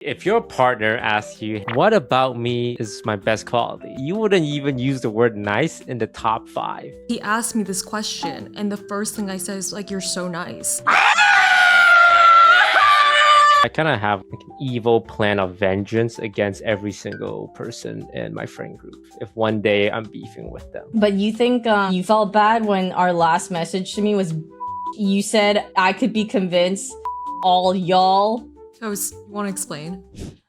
If your partner asks you, what about me is my best quality? You wouldn't even use the word nice in the top 5. He asked me this question, and the first thing I said is like, you're so nice. I kind of have like an evil plan of vengeance against every single person in my friend group if one day I'm beefing with them. But you think you felt bad when our last message to me was you said I could be convinced all y'all. Toast, you want to explain?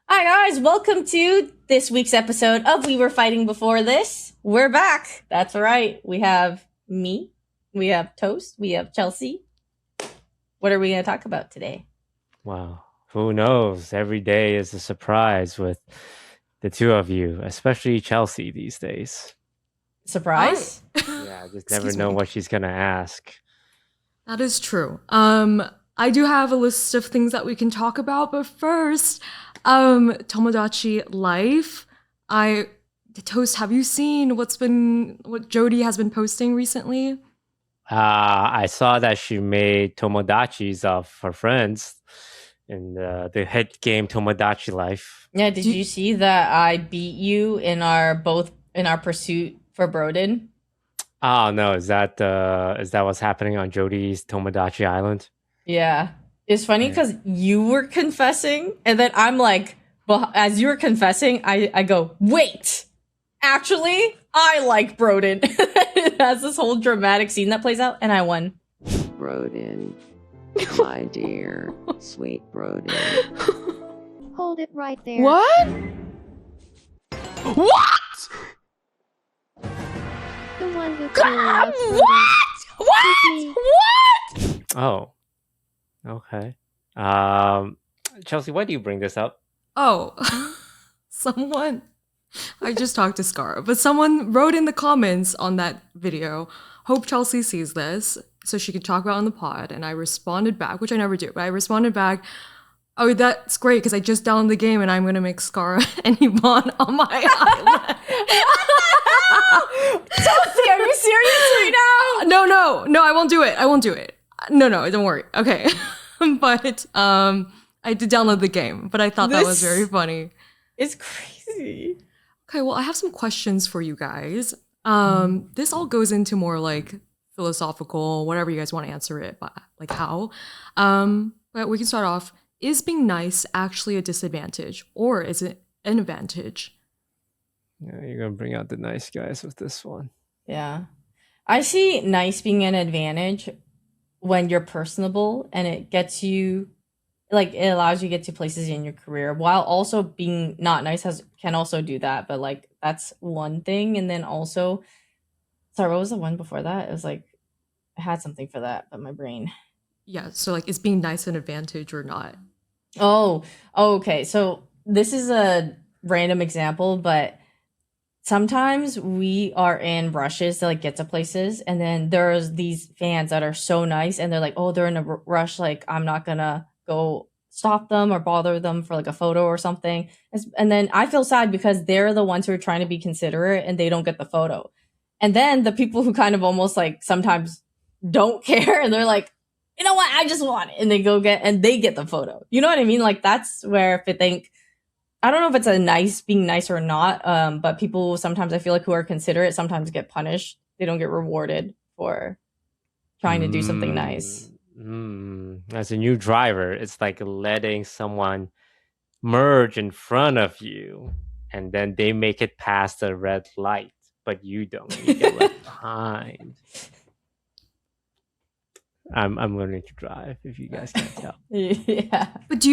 Hi guys, welcome to this week's episode of We Were Fighting Before This. We're back. That's right. We have me, we have Toast, we have Chelsea. What are we going to talk about today? Wow. Who knows? Every day is a surprise with the two of you, especially Chelsea these days. Surprise? Yeah, I just never know what she's going to ask. That is true. I do have a list of things that we can talk about, but first, Tomodachi Life. Toast, have you seen what Jodie has been posting recently? I saw that she made Tomodachis of her friends in the hit game Tomodachi Life. Yeah, did you see that I beat you in our pursuit for Broden? Oh no, is that what's happening on Jodie's Tomodachi Island? Yeah. It's funny because you were confessing, and then I'm like, as you were confessing, I go, wait, actually, I like Broden. It has this whole dramatic scene that plays out, and I won. Broden, my dear, sweet Broden. Hold it right there. What? What? The one who truly loves Broden. What? What? Oh, okay. Chelsea, why do you bring this up? Oh, I just talked to Scar, but someone wrote in the comments on that video, hope Chelsea sees this so she could talk about it on the pod. And I responded back, which I never do, but I responded back, oh, that's great because I just downloaded the game and I'm going to make Scar and Yvonne on my island. Chelsea, are you serious right now? No, I won't do it. No, don't worry. Okay. But I did download the game, but I thought that was very funny. It's crazy. Okay, well, I have some questions for you guys. This all goes into more like philosophical, whatever you guys want to answer it, but like how. But we can start off. Is being nice actually a disadvantage, or is it an advantage? Yeah, you're gonna bring out the nice guys with this one. Yeah. I see nice being an advantage when you're personable and it gets you, like, it allows you to get to places in your career, while also being not nice can also do that. But like, that's one thing. And then also, sorry, what was the one before that? It was like, I had something for that, but my brain. Yeah, so like, is being nice an advantage or not? Oh, okay. So this is a random example, but sometimes we are in rushes to like get to places, and then there's these fans that are so nice and they're like, oh, they're in a rush, like I'm not gonna go stop them or bother them for like a photo or something. And then I feel sad because they're the ones who are trying to be considerate and they don't get the photo. And then the people who kind of almost like sometimes don't care and they're like, you know what, I just want it, and they go they get the photo. You know what I mean? Like, that's where I don't know if it's being nice or not, but people sometimes, I feel like, who are considerate sometimes get punished. They don't get rewarded for trying to do something nice. As a new driver, it's like letting someone merge in front of you and then they make it past the red light, but you don't. You get left behind. I'm learning to drive, if you guys can't tell. Yeah. But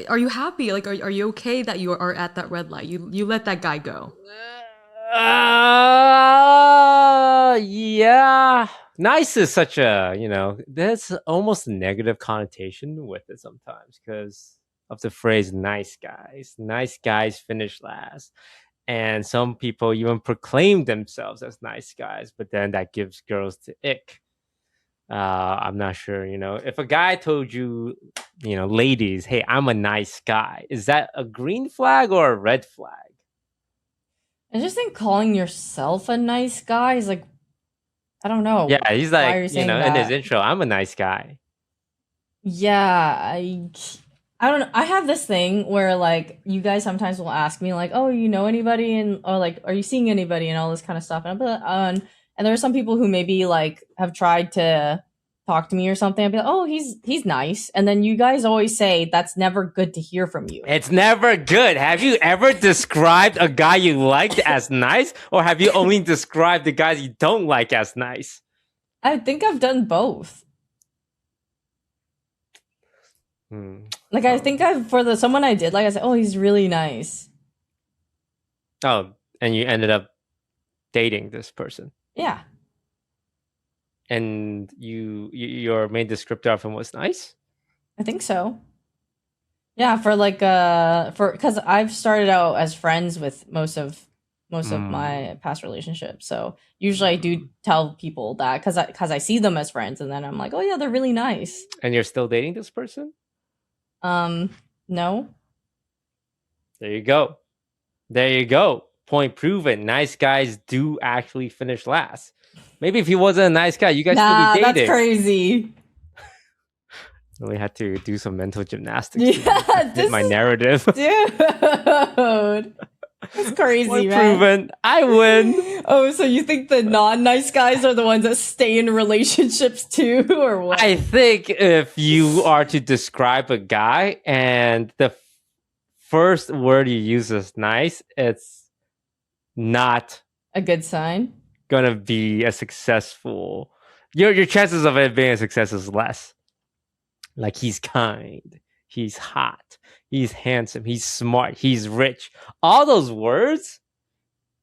are you happy? Like, are you okay that you are at that red light? You let that guy go. Yeah. Nice is such a, there's almost a negative connotation with it sometimes because of the phrase nice guys. Nice guys finish last. And some people even proclaim themselves as nice guys, but then that gives girls the ick. I'm not sure, if a guy told you, ladies, hey, I'm a nice guy, is that a green flag or a red flag? I just think calling yourself a nice guy is like, I don't know. Yeah, he's like, in his intro, I'm a nice guy. Yeah, I don't know. I have this thing where like you guys sometimes will ask me like, "Oh, you know anybody?" and or like, "Are you seeing anybody?" and all this kind of stuff. And I'll be like, and there are some people who maybe like have tried to talk to me or something. I'll be like, "Oh, he's nice," and then you guys always say that's never good to hear from you. It's never good. Have you ever described a guy you liked as nice, or have you only described the guys you don't like as nice? I think I've done both. Like I think for the someone I did like, I said, "Oh, he's really nice." Oh, and you ended up dating this person, Yeah. and your main descriptor of him was nice. I think so. Yeah, for like because I've started out as friends with most of my past relationships. So usually I do tell people that cuz I see them as friends and then I'm like, "Oh yeah, they're really nice." And you're still dating this person? No. There you go. There you go. Point proven. Nice guys do actually finish last. Maybe if he wasn't a nice guy, you guys Nah, still be dating. that's crazy. Really had to do some mental gymnastics to Yeah, fit my narrative. dude. That's crazy, Point man. proven. I win. Oh, so you think the non-nice guys are the ones that stay in relationships too, or what? I think if you are to describe a guy and the first word you use is nice, it's not A good sign. gonna be a successful. Your chances of it being a success is less. Like he's kind, he's hot, he's handsome, he's smart, he's rich. All those words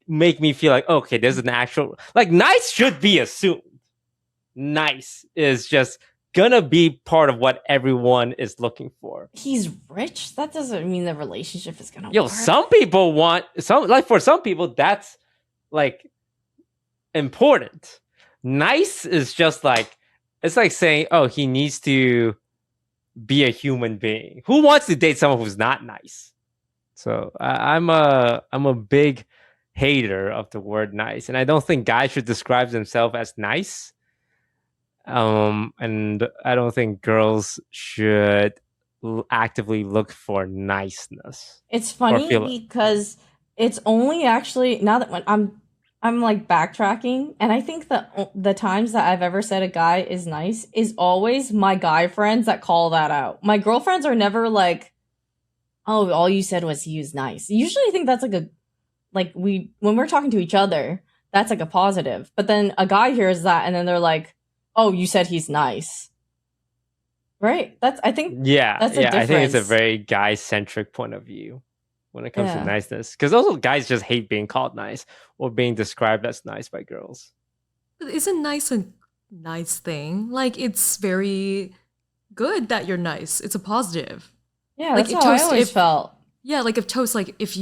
make me feel like, okay, there's an actual, like, nice should be assumed. Nice is just gonna be part of what everyone is looking for. He's rich? That doesn't mean the relationship is gonna Yo, work. some people want for some people that's like important. Nice is just like, it's like saying, oh, he needs to be a human being. Who wants to date someone who's not nice? So I'm a big hater of the word nice, and I don't think guys should describe themselves as nice. And I don't think girls should actively look for niceness. It's funny because it's only actually now that when I'm like backtracking, and I think the times that I've ever said a guy is nice is always my guy friends that call that out. My girlfriends are never like, "Oh, all you said was he was nice." Usually, I think that's like when we're talking to each other, that's like a positive. But then a guy hears that, and then they're like, "Oh, you said he's nice." Right? That's I think that's a difference. I think it's a very guy-centric point of view when it comes to niceness, because also guys just hate being called nice or being described as nice by girls. But isn't nice a nice thing? Like, it's very good that you're nice. It's a positive. Yeah, like, that's how I always felt. Yeah, like if Toast, like if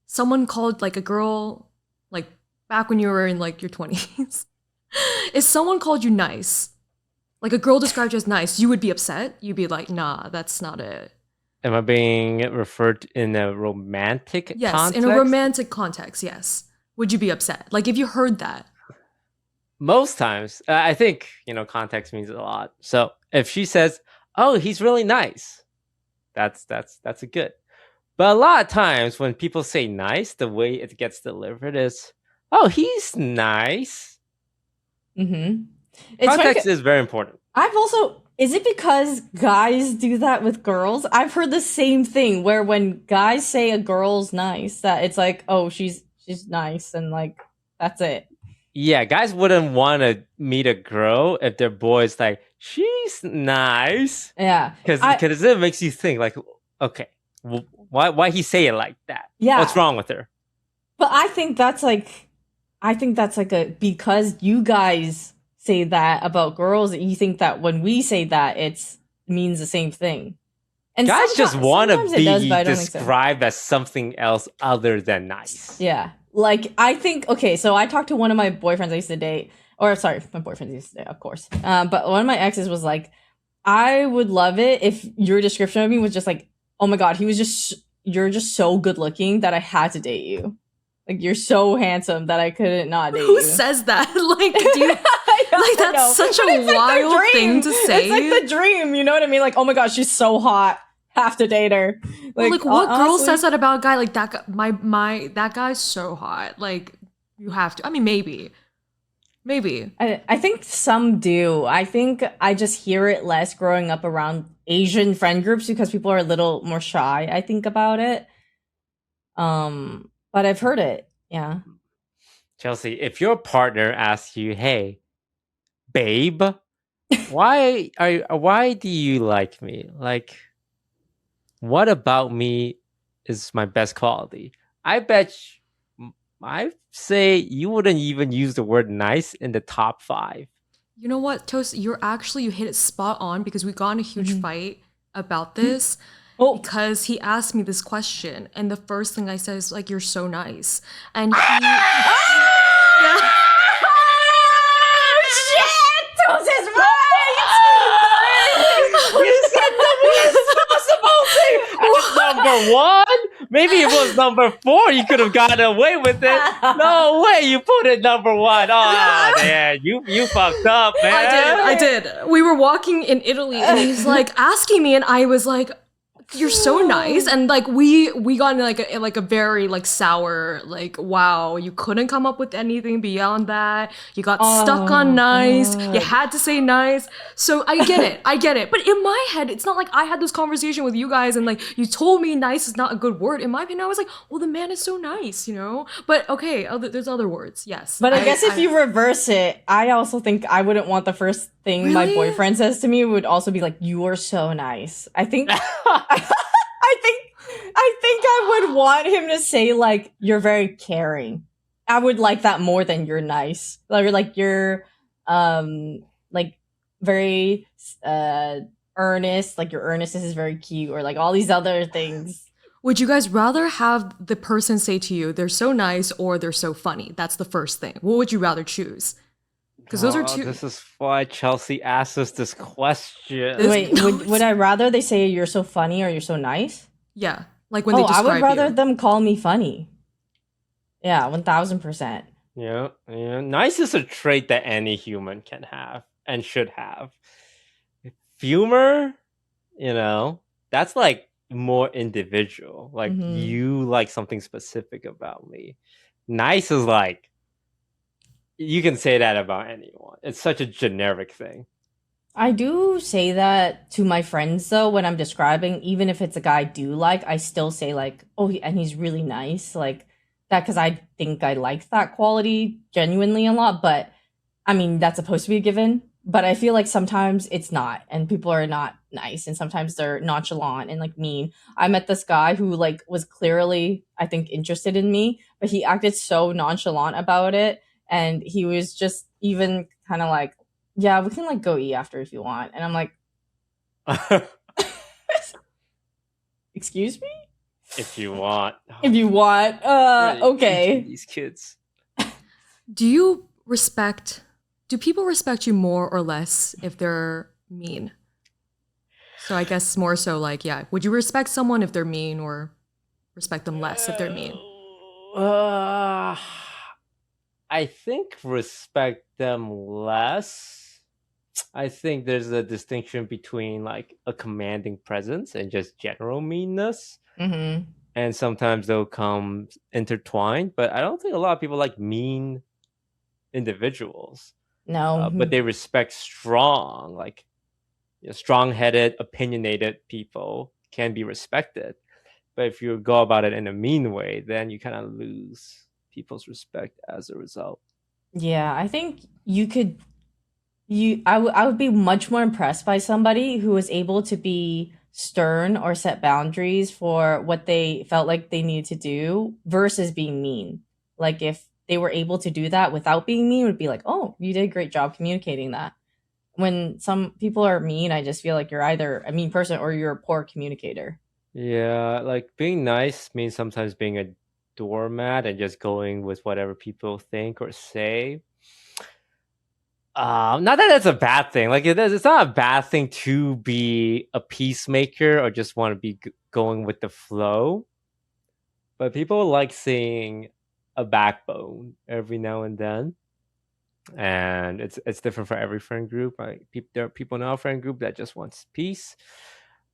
someone called like a girl, like back when you were in like your 20s, if someone called you nice, like a girl described you as nice, you would be upset. You'd be like, nah, that's not it. Am I being referred in a romantic context? Yes, in a romantic context, yes. Would you be upset? Like if you heard that? Most times, I think, context means a lot. So if she says, "Oh, he's really nice," that's a good. But a lot of times when people say nice, the way it gets delivered is, "Oh, he's nice." Mm-hmm. Context is very important. Is it because guys do that with girls? I've heard the same thing where when guys say a girl's nice, that it's like, "Oh, she's nice," and like that's it. Yeah, guys wouldn't want to meet a girl if their boy's like, "She's nice." Yeah, because it makes you think like, okay, why he say it like that? Yeah, what's wrong with her? But I think that's like because you guys say that about girls, you think that when we say that it means the same thing. And guys just want to be described so. as something else other than nice. Yeah. Like, I think, okay, so I talked to one of my boyfriends I used to date, or sorry, my boyfriends used to date, of course. But one of my exes was like, I would love it if your description of me was just like, "Oh my God, you're just so good looking that I had to date you. Like, you're so handsome that I couldn't not date you." Who says that? Like, like that's such a wild thing to say. It's like the dream, you know what I mean? Like, "Oh my gosh, she's so hot. have to date her. Well, like what girl honestly, says that about a guy like that guy, my that guy's so hot. Like you have to. I mean, maybe. I think some do. I think I just hear it less growing up around Asian friend groups because people are a little more shy, I think, about it. But I've heard it. Yeah. Chelsea, if your partner asks you, "Hey, babe, why do you like me? Like, what about me is my best quality?" I bet I say you wouldn't even use the word nice in the top 5. You know what, Toast? You hit it spot on because we got in a huge fight about this Oh, because he asked me this question, and the first thing I said is like, "You're so nice," and he. Yeah. shit! Toast is right! You said the worst possible thing. It's number 1. Maybe it was number 4. You could have gotten away with it. No way, you put it number 1. Oh man, you fucked up, man. I did. We were walking in Italy, and he's like asking me, and I was like, "You're so nice," and like we got in like a very like sour like, wow, you couldn't come up with anything beyond that. You got stuck on nice. You had to say nice. So I get it. But in my head, it's not like I had this conversation with you guys and like you told me nice is not a good word. In my opinion, I was like, well, the man is so nice, you know. But okay, there's other words. Yes, But I guess if you reverse it, I also think I wouldn't want the first thing my Really? boyfriend says to me would also be like, "You are so nice." I think I think I would want him to say like, "You're very caring." I would like that more than "you're nice." Like you're like very earnest, like your earnestness is very cute, or like all these other things. Would you guys rather have the person say to you, "They're so nice," or "They're so funny"? That's the first thing. What would you rather choose? Because those are two. This is why Chelsea asked us this question. Wait, would I rather they say "you're so funny" or "you're so nice"? Yeah, like when they I describe would rather you. them call me funny. Yeah, 1000%. Yeah. Nice is a trait that any human can have and should have. Humor, that's like more individual. Like you like something specific about me. Nice is like you can say that about anyone. It's such a generic thing. I do say that to my friends though when I'm describing, even if it's a guy I do like, I still say like, "Oh, and he's really nice," like that, because I think I like that quality genuinely a lot. But I mean, that's supposed to be a given. But I feel like sometimes it's not, and people are not nice, and sometimes they're nonchalant and like mean. I met this guy who like was clearly, I think, interested in me, but he acted so nonchalant about it, and he was just even kind of like, "Yeah, we can like go eat after if you want," and I'm like, "Excuse me? If you want. If you want, What are you okay." teaching these kids. Do people respect you more or less if they're mean? So I guess more so like, yeah, would you respect someone if they're mean or respect them less if they're mean? I think respect them less. I think there's a distinction between like a commanding presence and just general meanness. Mm-hmm. And sometimes they'll come intertwined, but I don't think a lot of people like mean individuals. No. But they respect strong, like strong-headed, opinionated people can be respected. But if you go about it in a mean way, then you kind of lose people's respect as a result. Yeah, I think I would be much more impressed by somebody who was able to be stern or set boundaries for what they felt like they needed to do versus being mean. Like if they were able to do that without being mean, it would be like, "Oh, you did a great job communicating that." When some people are mean, I just feel like you're either a mean person or you're a poor communicator. Yeah, like being nice means sometimes being a doormat and just going with whatever people think or say. Not that that's a bad thing. Like it's not a bad thing to be a peacemaker or just want to be going with the flow. But people like seeing a backbone every now and then, and it's different for every friend group. Like there are people in our friend group that just wants peace.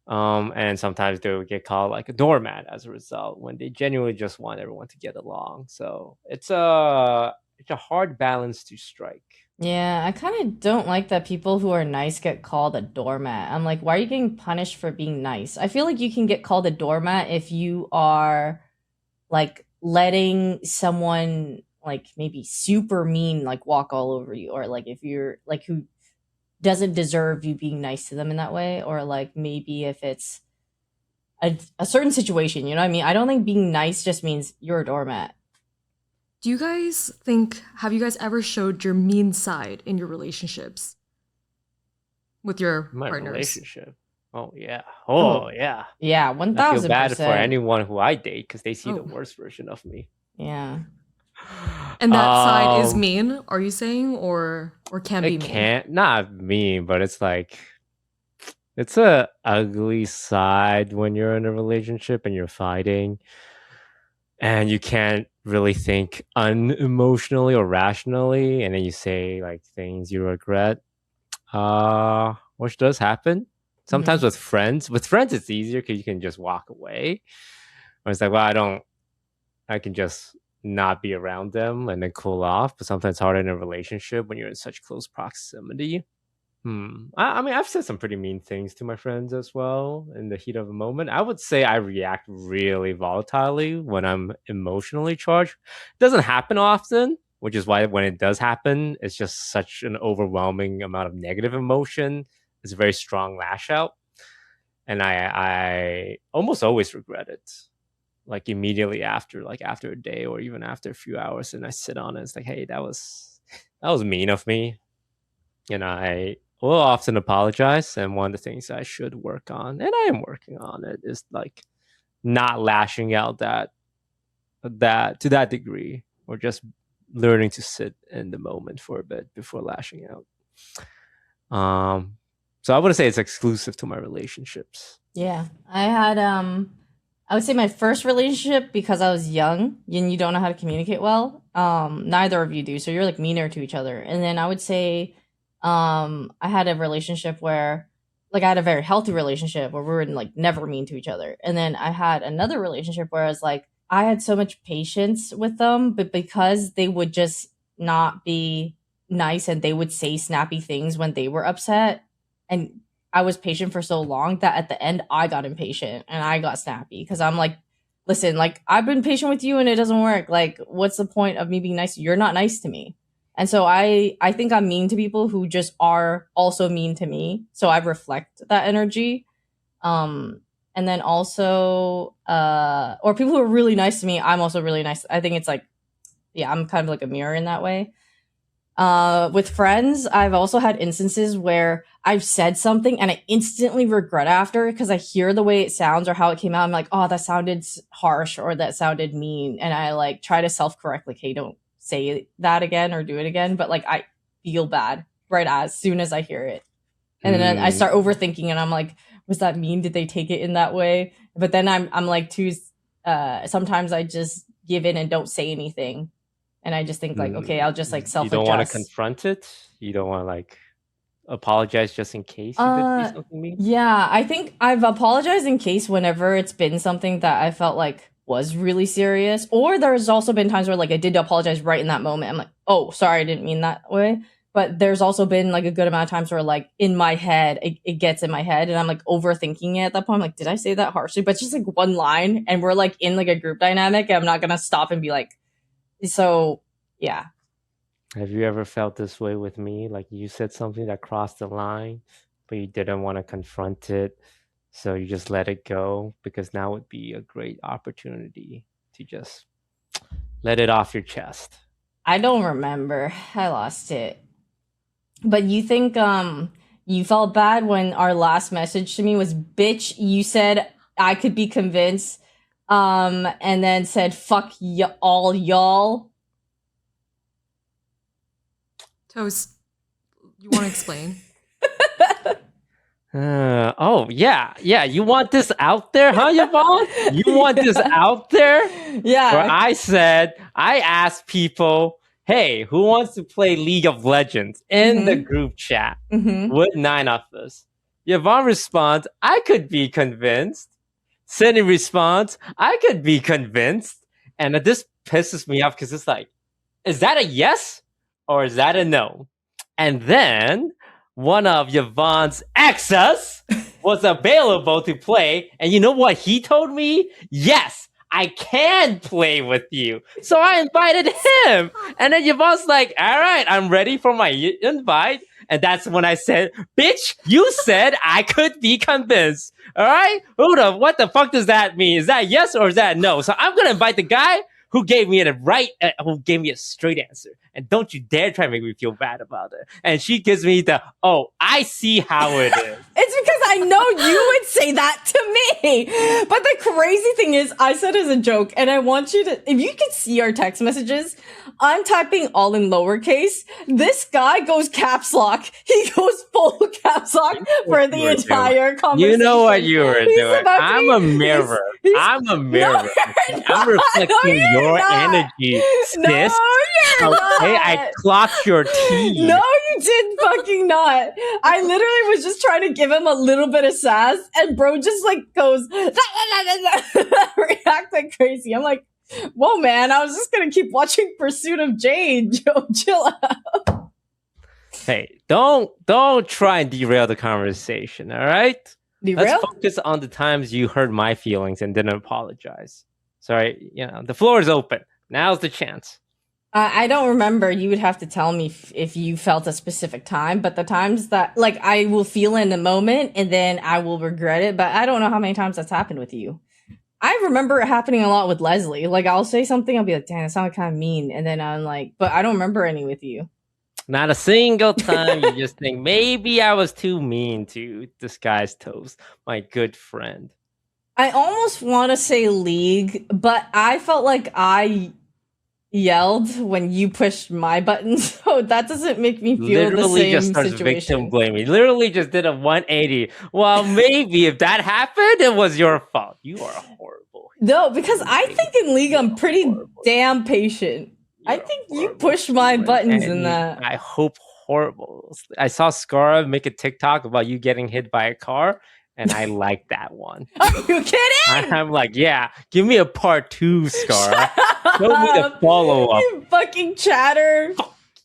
And sometimes they would get called like a doormat as a result when they genuinely just want everyone to get along. So it's a hard balance to strike. Yeah, I kind of don't like that people who are nice get called a doormat. I'm like, why are you getting punished for being nice? I feel like you can get called a doormat if you are like letting someone like maybe super mean like walk all over you, or like if you're like who doesn't deserve you being nice to them in that way, or like maybe if it's a certain situation, you know what I mean? I don't think being nice just means you're a doormat. Do you guys think, have you guys ever showed your mean side in your relationships with your My partners? relationship. Oh yeah. Oh. Oh yeah. Yeah, I feel bad for 1000%. anyone who I date because they see the Oh. worst version of me. Yeah. And that side is Um, mean, are you saying, or can be It mean? can't not mean, but it's like it's a ugly side when you're in a relationship and you're fighting, and you can't really think unemotionally or rationally, and then you say like things you regret. Which does happen sometimes with friends. With friends, it's easier because you can just walk away. Or it's like, well, I can just not be around them and then cool off. But sometimes it's harder in a relationship when you're in such close proximity. I mean, I've said some pretty mean things to my friends as well in the heat of a moment. I would say I react really volatilely when I'm emotionally charged. It doesn't happen often, which is why when it does happen, it's just such an overwhelming amount of negative emotion. It's a very strong lash out. And I almost always regret it. Like immediately after, like after a day or even after a few hours, and I sit on it. It's like, hey, that was mean of me. And I will often apologize. And one of the things I should work on, and I am working on it, is like not lashing out that to that degree, or just learning to sit in the moment for a bit before lashing out. So I wouldn't say it's exclusive to my relationships. Yeah. I would say my first relationship, because I was young and you don't know how to communicate well. Neither of you do, so you're like meaner to each other. And then I would say I had a relationship where like I had a very healthy relationship where we were like never mean to each other. And then I had another relationship where I was like I had so much patience with them, but because they would just not be nice and they would say snappy things when they were upset, and I was patient for so long that at the end I got impatient and I got snappy because I'm like, listen, like I've been patient with you and it doesn't work. Like, what's the point of me being nice? You're not nice to me. And so I think I'm mean to people who just are also mean to me. So I reflect that energy. And then also or people who are really nice to me, I'm also really nice. I think it's like, yeah, I'm kind of like a mirror in that way. With friends, I've also had instances where I've said something and I instantly regret after because I hear the way it sounds or how it came out. I'm like, oh, that sounded harsh or that sounded mean. And I like try to self-correct, like, hey, don't say that again or do it again. But like, I feel bad right as soon as I hear it. And then I start overthinking and I'm like, was that mean? Did they take it in that way? But then I'm like too, sometimes I just give in and don't say anything. And I just think like, okay, I'll just like self-adjust. You don't want to confront it? You don't want to like apologize just in case you did say something mean? Yeah, I think I've apologized in case whenever it's been something that I felt like was really serious. Or there's also been times where like I did apologize right in that moment. I'm like, oh, sorry, I didn't mean that way. But there's also been like a good amount of times where like in my head, it gets in my head and I'm like overthinking it at that point. I'm like, did I say that harshly? But it's just like one line and we're like in like a group dynamic. And I'm not going to stop and be like, so yeah. Have you ever felt this way with me? Like you said something that crossed the line, but you didn't want to confront it. So you just let it go because now would be a great opportunity to just let it off your chest. I don't remember. I lost it. But you think you felt bad when our last message to me was, bitch, you said I could be convinced, and then said fuck all y'all. Toast, you want to explain? Oh yeah. You want this out there, huh, Yvonne? You want this out there? Yeah. Where I asked people, hey, who wants to play League of Legends in the group chat with 9 of us? Yvonne responds, I could be convinced. Sydney responds, I could be convinced. And this pisses me off because it's like, is that a yes or is that a no? And then one of Yvonne's exes was available to play. And you know what he told me? Yes, I can play with you. So I invited him. And then Yvonne's like, all right, I'm ready for my invite. And that's when I said, bitch, you said I could be convinced. All right? What the fuck does that mean? Is that yes or is that no? So I'm going to invite the guy who gave me who gave me a straight answer. And don't you dare try to make me feel bad about it. And she gives me I see how it is. It's because I know you would say that to me. But the crazy thing is, I said as a joke, and I want you to, if you could see our text messages, I'm typing all in lowercase. This guy goes caps lock. He goes full caps lock for the entire conversation. You know what you were doing. I'm a mirror. I'm a mirror. I'm reflecting your energy, sis. No, you're not. Hey, I clocked your tea. No, you did fucking not. I literally was just trying to give him a little bit of sass, and bro just like goes react like crazy. I'm like, whoa, man, I was just gonna keep watching Pursuit of Jade. Yo, chill out. Hey, don't try and derail the conversation, all right? Derail? Let's focus on the times you hurt my feelings and didn't apologize. Sorry, the floor is open. Now's the chance. I don't remember. You would have to tell me if you felt a specific time, but the times that, like, I will feel in the moment and then I will regret it, but I don't know how many times that's happened with you. I remember it happening a lot with Leslie. Like, I'll say something, I'll be like, damn, that sounded kind of mean, and then I'm like, but I don't remember any with you. Not a single time you just think, maybe I was too mean to this guy's Toast, my good friend. I almost want to say League, but I felt like I yelled when you pushed my buttons, so that doesn't make me feel the same just starts situation. Victim blaming. Literally just did a 180. Well, maybe if that happened, it was your fault. You are horrible. No, because I think in League I'm pretty damn patient. I think you pushed my buttons in that. I hope horrible. I saw Scara make a TikTok about you getting hit by a car, and I like that one. Are you kidding? I'm like, yeah, give me a part 2, Scara. Show me the follow-up. You fucking chatter.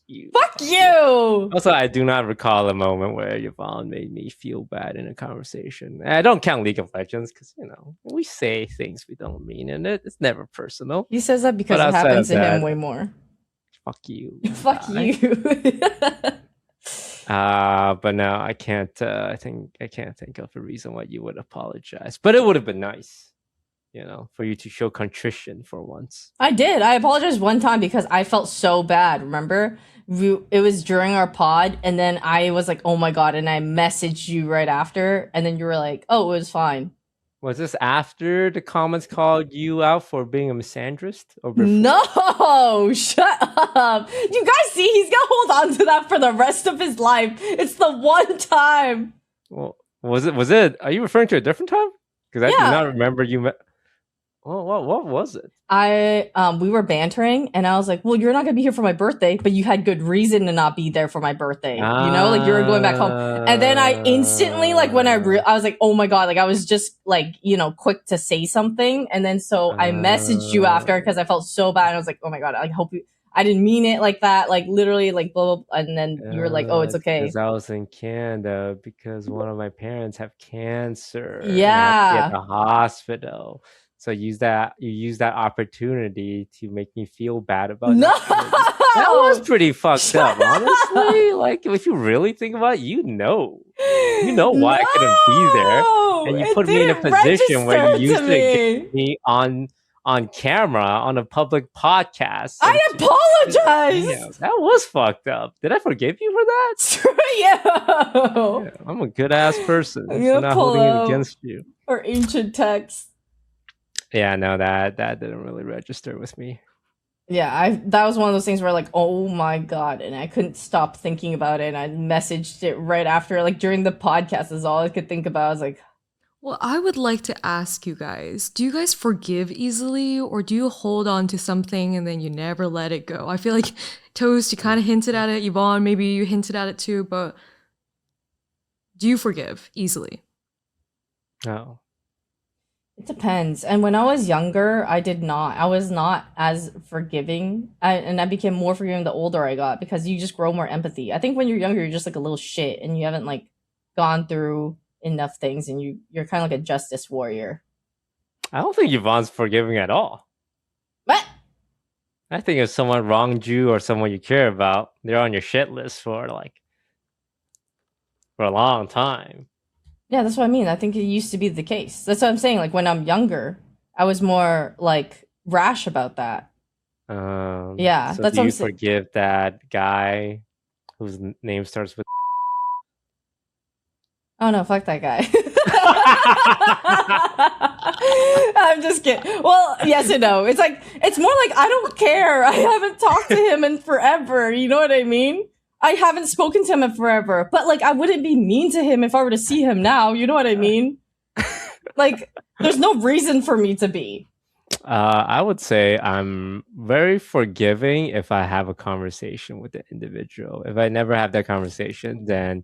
You. Fuck you. Also, I do not recall a moment where Yvonne made me feel bad in a conversation. I don't count League of Legends because, we say things we don't mean, and it's never personal. He says that because it happens to him way more. Fuck you. Fuck you. But no, I can't. I can't think of a reason why you would apologize. But it would have been nice, for you to show contrition for once. I did. I apologized one time because I felt so bad. Remember, it was during our pod, and then I was like, "Oh my god!" And I messaged you right after, and then you were like, "Oh, it was fine." Was this after the comments called you out for being a misandrist, or before? No, shut up. You guys see, he's gonna hold on to that for the rest of his life. It's the one time. Well, was it? Are you referring to a different time? Because I do not remember you. Well, what was it? We were bantering, and I was like, "Well, you're not gonna be here for my birthday, but you had good reason to not be there for my birthday. Like you were going back home." And then I instantly, like, when I was like, "Oh my god!" Like I was just like, quick to say something, and then so I messaged you after because I felt so bad. And I was like, "Oh my god!" I hope you. I didn't mean it like that, like literally, like blah blah. And then you were like, "Oh, it's okay." Because I was in Canada because one of my parents have cancer. Yeah, at the hospital. So you use that opportunity to make me feel bad about no. That was pretty fucked up, honestly. Like if you really think about it, you know why I couldn't be there, and you put me in a position where you used to get me on camera on a public podcast. I apologize. Yeah, that was fucked up. Did I forgive you for that? Screw you. Yeah, I'm a good ass person. I'm not holding it against you. Or ancient text. Yeah, no, that didn't really register with me. Yeah, that was one of those things where like, oh my god, and I couldn't stop thinking about it. And I messaged it right after, like during the podcast is all I could think about. I was like, well, I would like to ask you guys, do you guys forgive easily, or do you hold on to something and then you never let it go? I feel like Toast, you kind of hinted at it. Yvonne, maybe you hinted at it too, but Do you forgive easily? No. It depends. And when I was younger, I did not. I was not as forgiving. And I became more forgiving the older I got because you just grow more empathy. I think when you're younger, you're just like a little shit and you haven't like gone through enough things and you're kind of like a justice warrior. I don't think Yvonne's forgiving at all. What? I think if someone wronged you or someone you care about, they're on your shit list for a long time. Yeah, that's what I mean. I think it used to be the case. That's what I'm saying. Like when I'm younger, I was more like rash about that. Yeah, So that's do what I'm you saying. forgive that guy whose name starts with? Oh no, fuck that guy. I'm just kidding. Well, yes and no. It's like it's more like I don't care. I haven't talked to him in forever. You know what I mean? I haven't spoken to him in forever. But like I wouldn't be mean to him if I were to see him now. You know what I mean? Like there's no reason for me to be. I would say I'm very forgiving if I have a conversation with the individual. If I never have that conversation, then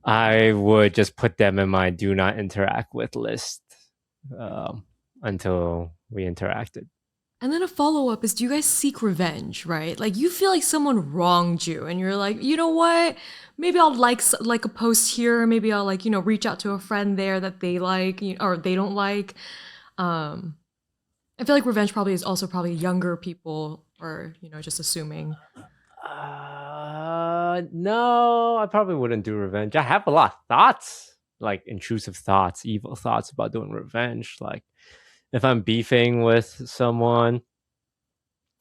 I would just put them in my do not interact with list until we interacted. And then a follow-up is, do you guys seek revenge, right? Like you feel like someone wronged you and you're like, you know what? Maybe I'll like a post here. Maybe I'll like, reach out to a friend there that they like or they don't like. I feel like revenge probably is also probably younger people or, just assuming. No, I probably wouldn't do revenge. I have a lot of thoughts, like intrusive thoughts, evil thoughts about doing revenge. Like if I'm beefing with someone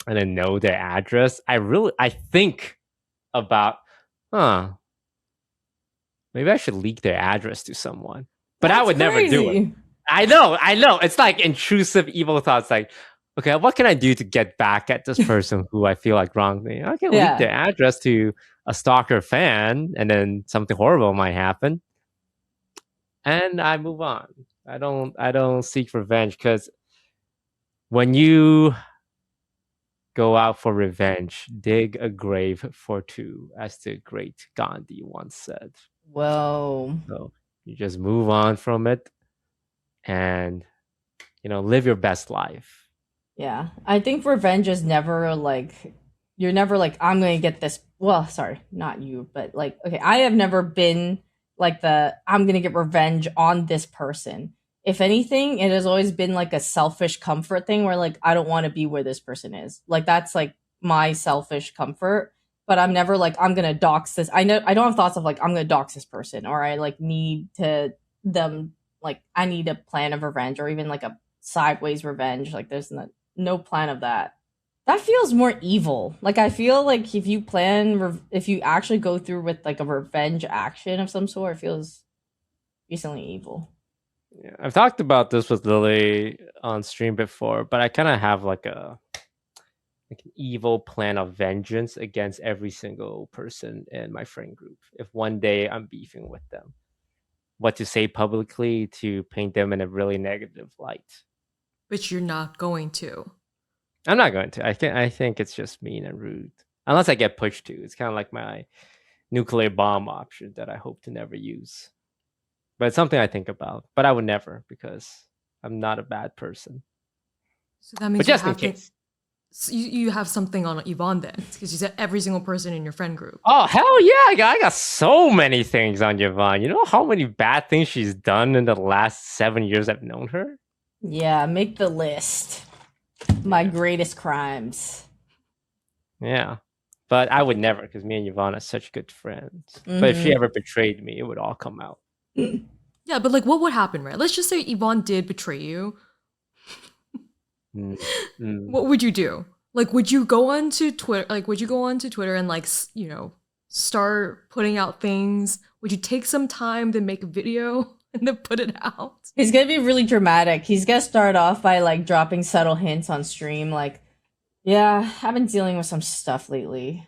and I know their address, I think about, maybe I should leak their address to someone. But I would never do it. I know. It's like intrusive evil thoughts. Like, okay, what can I do to get back at this person who I feel like wronged me? I can leak their address to a stalker fan, and then something horrible might happen, and I move on. I don't seek revenge because when you go out for revenge, dig a grave for two, as the great Gandhi once said. Whoa. So you just move on from it and live your best life. Yeah, I think revenge is never like you're never like I'm gonna get this. Well, sorry, not you, but like okay, I have never been like I'm gonna get revenge on this person. If anything, it has always been like a selfish comfort thing where like I don't want to be where this person is. Like that's like my selfish comfort. But I'm never like I'm gonna dox this. I don't have thoughts of like I'm gonna dox this person or I like need to them like I need a plan of revenge or even like a sideways revenge. Like there's no plan of that. That feels more evil. Like I feel like if you if you actually go through with like a revenge action of some sort, it feels recently evil. Yeah, I've talked about this with Lily on stream before, but I kind of have like an evil plan of vengeance against every single person in my friend group. If one day I'm beefing with them, what to say publicly to paint them in a really negative light. But you're not going to. I'm not going to. I think it's just mean and rude. Unless I get pushed to. It's kind of like my nuclear bomb option that I hope to never use. But it's something I think about. But I would never because I'm not a bad person. So that means but just in case. You have something on Yvonne then, because you said every single person in your friend group. Oh, hell yeah. I got so many things on Yvonne. You know how many bad things she's done in the last 7 years I've known her? Yeah, make the list. My greatest crimes. Yeah. But I would never, because me and Yvonne are such good friends. Mm-hmm. But if she ever betrayed me, it would all come out. Yeah, but like what would happen, right? Let's just say Yvonne did betray you. What would you do? Like, would you go onto Twitter? Like, would you go onto Twitter and like, start putting out things? Would you take some time to make a video and then put it out? He's gonna be really dramatic. He's gonna start off by like dropping subtle hints on stream, like, yeah, I've been dealing with some stuff lately.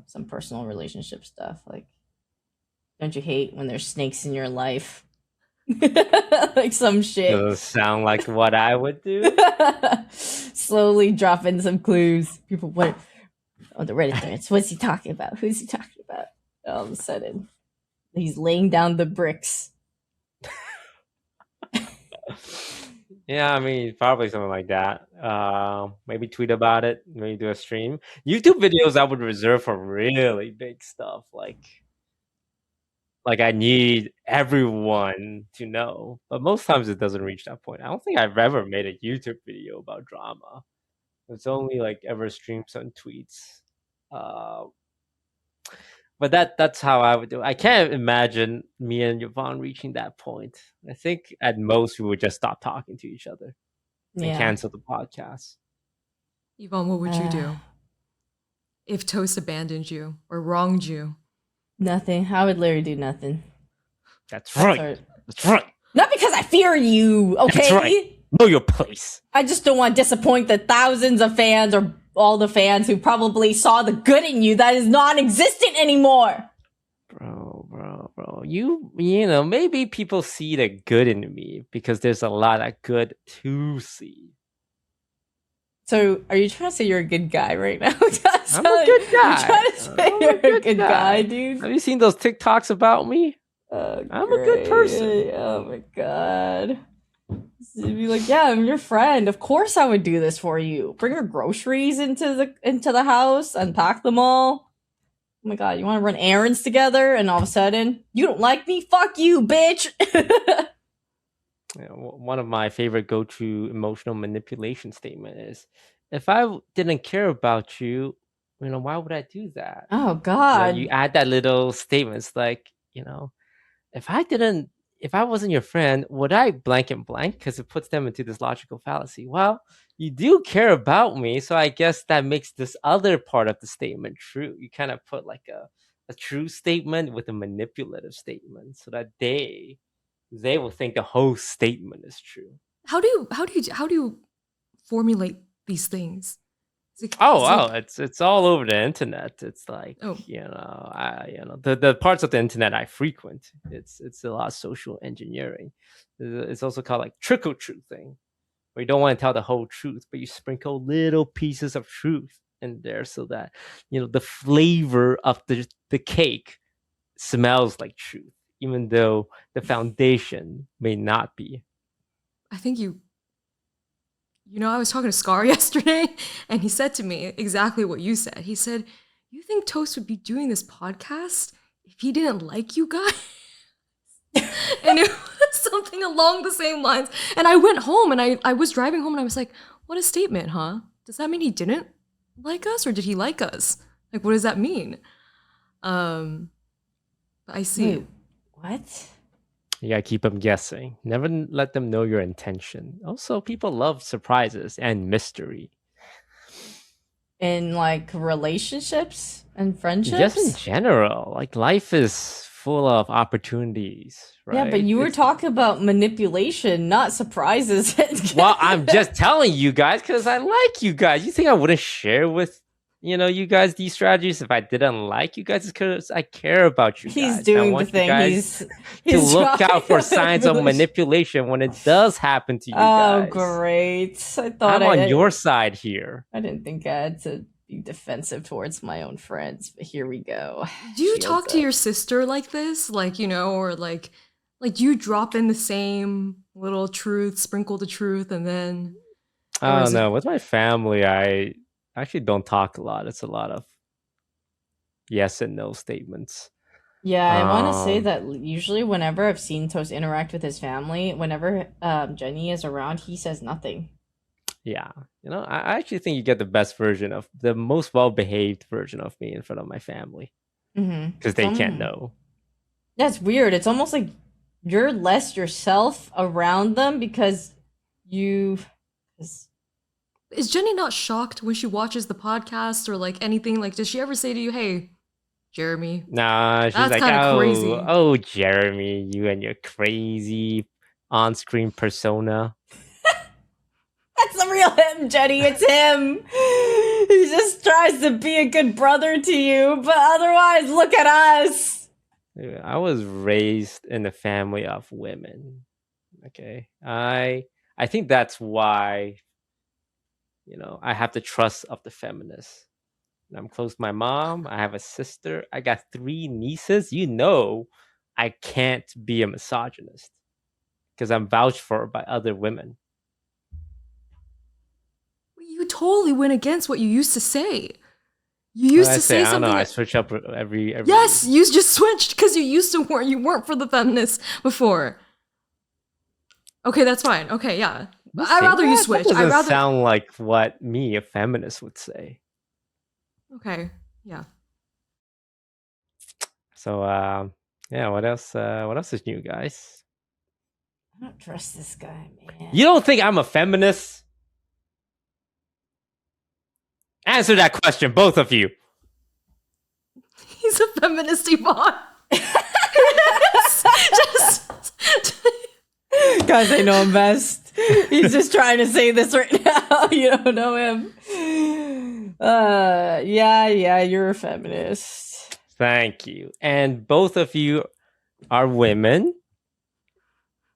Some personal relationship stuff. Like, don't you hate when there's snakes in your life? Like some shit. Does sound like what I would do. Slowly drop in some clues. People, what on the Reddit threads? What's he talking about? Who's he talking about? All of a sudden, he's laying down the bricks. Yeah, I mean, probably something like that. Maybe tweet about it. Maybe do a stream. YouTube videos I would reserve for really big stuff, like I need everyone to know. But most times it doesn't reach that point. I don't think I've ever made a YouTube video about drama. It's only like ever streamed some tweets. Uh, but that's how I would do it. I can't imagine me and Yvonne reaching that point. I think at most we would just stop talking to each other and Yeah. cancel the podcast. Yvonne, what would you do if Toast abandoned you or wronged you? Nothing. I would literally do nothing. That's right. That's right. Not because I fear you, okay? That's right. Know your place. I just don't want to disappoint the thousands of fans or all the fans who probably saw the good in you that is non-existent anymore. Bro. You know, maybe people see the good in me because there's a lot of good to see. So, are you trying to say you're a good guy right now? I'm a good guy. You're trying to say you're a good guy, dude? Have you seen those TikToks about me? I'm a good person. Oh my god. You'd be like, yeah, I'm your friend. Of course I would do this for you. Bring your groceries into the house, unpack them all. Oh my god, you want to run errands together, and all of a sudden, you don't like me? Fuck you, bitch! One of my favorite go-to emotional manipulation statement is, if I didn't care about you, why would I do that? Oh god. You add that little statements like, if I wasn't your friend, would I blank and blank? Because it puts them into this logical fallacy. Well, you do care about me, so I guess that makes this other part of the statement true. You kind of put like a true statement with a manipulative statement so that they will think the whole statement is true. How do you formulate these things? It's all over the internet. It's like, Oh. The parts of the internet I frequent. It's a lot of social engineering. It's also called like trickle truthing, where you don't want to tell the whole truth, but you sprinkle little pieces of truth in there so that the flavor of the cake smells like truth, even though the foundation may not be. I think I was talking to Scar yesterday, and he said to me exactly what you said. He said, "You think Toast would be doing this podcast if he didn't like you guys?" And it was something along the same lines. And I went home, and I was driving home, and I was like, what a statement, huh? Does that mean he didn't like us, or did he like us? Like, what does that mean? I see. Wait, what? You gotta keep them guessing. Never let them know your intention. Also, people love surprises and mystery. In like relationships and friendships? Just in general, like life is full of opportunities, right? Yeah, but you were talking about manipulation, not surprises. Well, I'm just telling you guys because I like you guys. You think I wouldn't share with you guys these strategies if I didn't like you guys? It's because I care about you guys. He's doing I want the thing. You guys He's to look out for signs of manipulation when it does happen to you guys. Oh, great! I thought I'm on your side here. I didn't think I had to be defensive towards my own friends, but here we go. Do you talk to your sister like this, or like you drop in the same little truth, sprinkle the truth, and then? I don't know. With my family, I actually don't talk a lot. It's a lot of yes and no statements. Yeah, I want to say that usually whenever I've seen Toast interact with his family, whenever Jenny is around, he says nothing. Yeah. I actually think you get the best version of the most well-behaved version of me in front of my family. Because they can't know. That's weird. It's almost like you're less yourself around them because you... Is Jenny not shocked when she watches the podcast or like anything? Like, does she ever say to you, "Hey, Jeremy"? Nah, she's That's like, crazy. Oh, Jeremy, you and your crazy on-screen persona. That's the real him, Jenny. It's him. He just tries to be a good brother to you, but otherwise, look at us. I was raised in a family of women. Okay, I think that's why. I have the trust of the feminists. I'm close to my mom. I have a sister. I got 3 nieces. You know, I can't be a misogynist because I'm vouched for by other women. You totally went against what you used to say. You What used did I to say? say I don't know. something. I switch up every. Yes, you just switched because you weren't for the feminists before. Okay, that's fine. Okay, yeah. You I'd say rather you that? switch. That I'd doesn't rather. sound like what me, a feminist, would say. Okay, yeah. So, yeah. What else? What else is new, guys? I don't trust this guy, man. You don't think I'm a feminist? Answer that question, both of you. He's a feminist, Yvonne. just. Guys, I know him best. He's just trying to say this right now. You don't know him. Yeah, you're a feminist. Thank you. And both of you are women,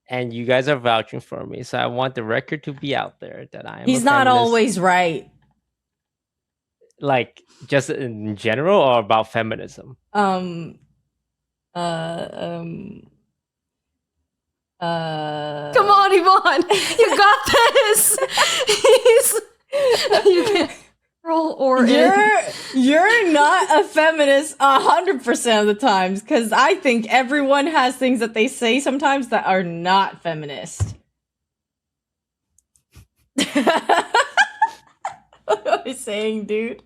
and you guys are vouching for me. So I want the record to be out there that I am. He's a not feminist. always right. Like just in general, or about feminism. Come Come on, Yvonne. You got this. You can't roll or You're not a feminist 100% of the times, because I think everyone has things that they say sometimes that are not feminist. What am I saying, dude?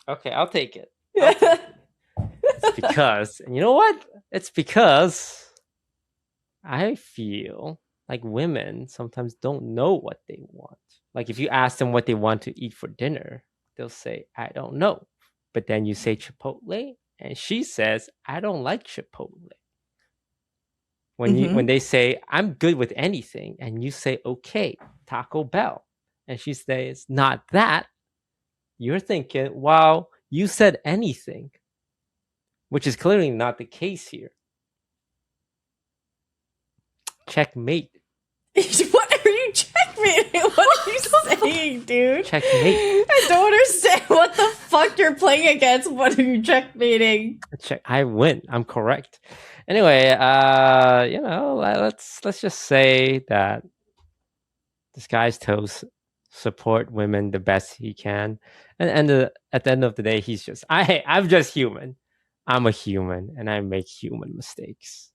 Okay, I'll take it. It's because, and you know what? It's because I feel like women sometimes don't know what they want. Like if you ask them what they want to eat for dinner, they'll say, I don't know. But then you say Chipotle, and she says, I don't like Chipotle. When they say, I'm good with anything, and you say, okay, Taco Bell, and she says, not that, you're thinking, wow, you said anything, which is clearly not the case here. Checkmate. What are you checkmating? What are you saying, dude? Checkmate. I don't understand what the fuck you're playing against. What are you checkmating? Check. I win. I'm correct. Anyway, let's just say that this guy's Toast support women the best he can, and at the end of the day, he's just I'm just human. I'm a human, and I make human mistakes.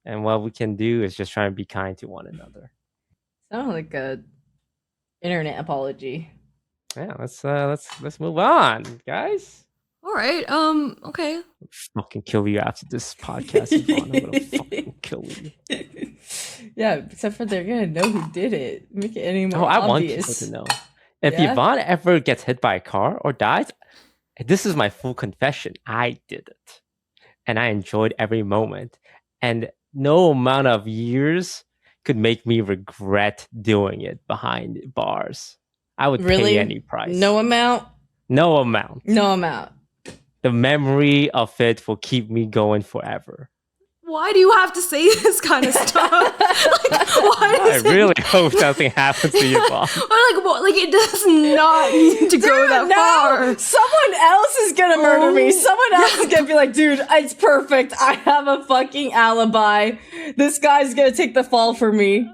And what we can do is just try and be kind to one another. Sounds like a internet apology. Yeah, let's move on, guys. All right. Okay. I'll fucking kill you after this podcast, Yvonne. I'm gonna fucking kill you. Yeah, except for they're gonna know who did it. Make it any more I obvious. want people to know. If Yeah? Yvonne ever gets hit by a car or dies, this is my full confession. I did it. And I enjoyed every moment. And no amount of years could make me regret doing it behind bars. I would Really? pay any price. No amount? No amount. No amount. The memory of it will keep me going forever. Why do you have to say this kind of stuff? Why I does it- really hope nothing happens to you, Bob. Like it does not need to go that far. Someone else is gonna murder me. Someone else is gonna be like, dude, it's perfect. I have a fucking alibi. This guy's gonna take the fall for me.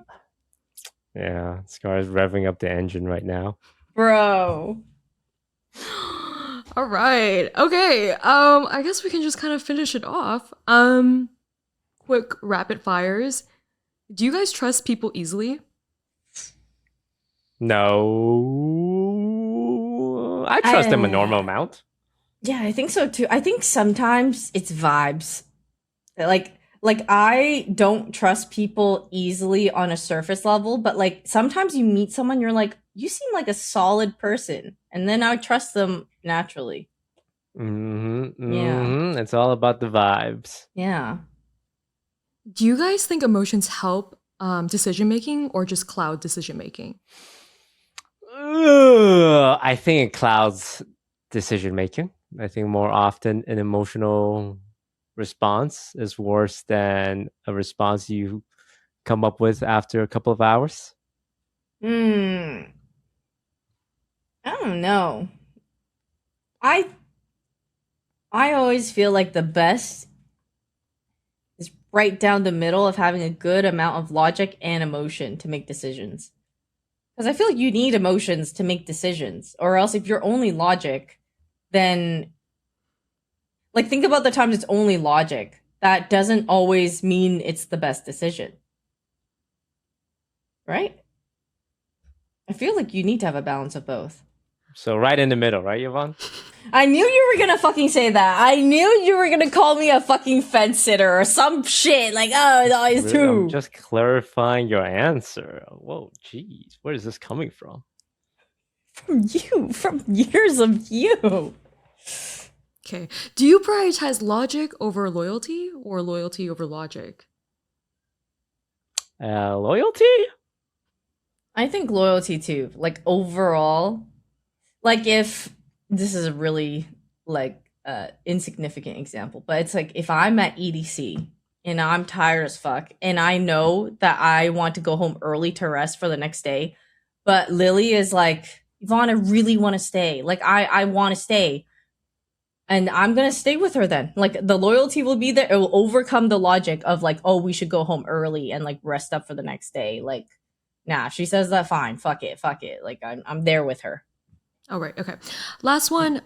Yeah, Scar is revving up the engine right now. Bro. All right. Okay. I guess we can just kind of finish it off. Quick rapid fires. Do you guys trust people easily? No, I trust them a normal amount. Yeah, I think so too. I think sometimes it's vibes. Like I don't trust people easily on a surface level, but like sometimes you meet someone, you're like, you seem like a solid person, and then I trust them naturally. Yeah, it's all about the vibes. Yeah. Do you guys think emotions help decision making or just cloud decision making? I think it clouds decision making. I think more often an emotional response is worse than a response you come up with after a couple of hours. I don't know. I I always feel like the best is right down the middle of having a good amount of logic and emotion to make decisions. Because I feel like you need emotions to make decisions, or else if you're only logic, then like think about the times it's only logic. That doesn't always mean it's the best decision, right? I feel like you need to have a balance of both. So right in the middle, right, Yvonne? I knew you were gonna fucking say that. I knew you were gonna call me a fucking fence sitter or some shit. Like, oh, no, it's I'm true. just clarifying your answer. Whoa, jeez, where is this coming from? From you, from years of you. Okay. Do you prioritize logic over loyalty or loyalty over logic? Loyalty? I think loyalty too. Like overall, like if this is a really like insignificant example, but it's like if I'm at EDC and I'm tired as fuck and I know that I want to go home early to rest for the next day, but Lily is like, Yvonne, I really want to stay. Like I want to stay. And I'm gonna stay with her then. Like the loyalty will be there. It will overcome the logic of like, oh, we should go home early and like rest up for the next day. Like, nah, she says that fine. Fuck it. Like I'm there with her. Oh, right. Okay. Last one.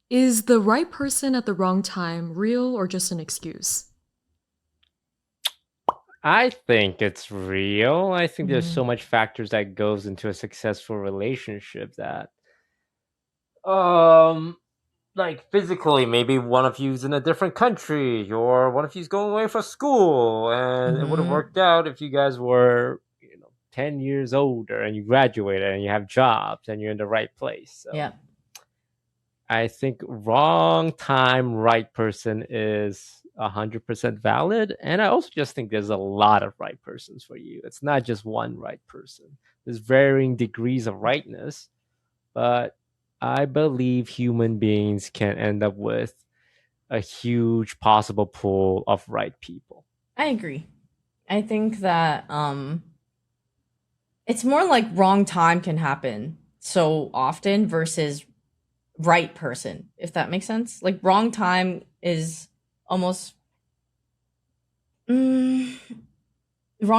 Is the right person at the wrong time real or just an excuse? I think it's real. I think there's so much factors that goes into a successful relationship that like physically maybe one of you's in a different country or one of you's going away for school, and it would have worked out if you guys were 10 years older and you graduated and you have jobs and you're in the right place. So Yeah. I think wrong time, right person is 100% valid. And I also just think there's a lot of right persons for you. It's not just one right person. There's varying degrees of rightness, but I believe human beings can end up with a huge possible pool of right people. I agree. I think that it's more like wrong time can happen so often versus right person, if that makes sense. Like wrong time is almost wrong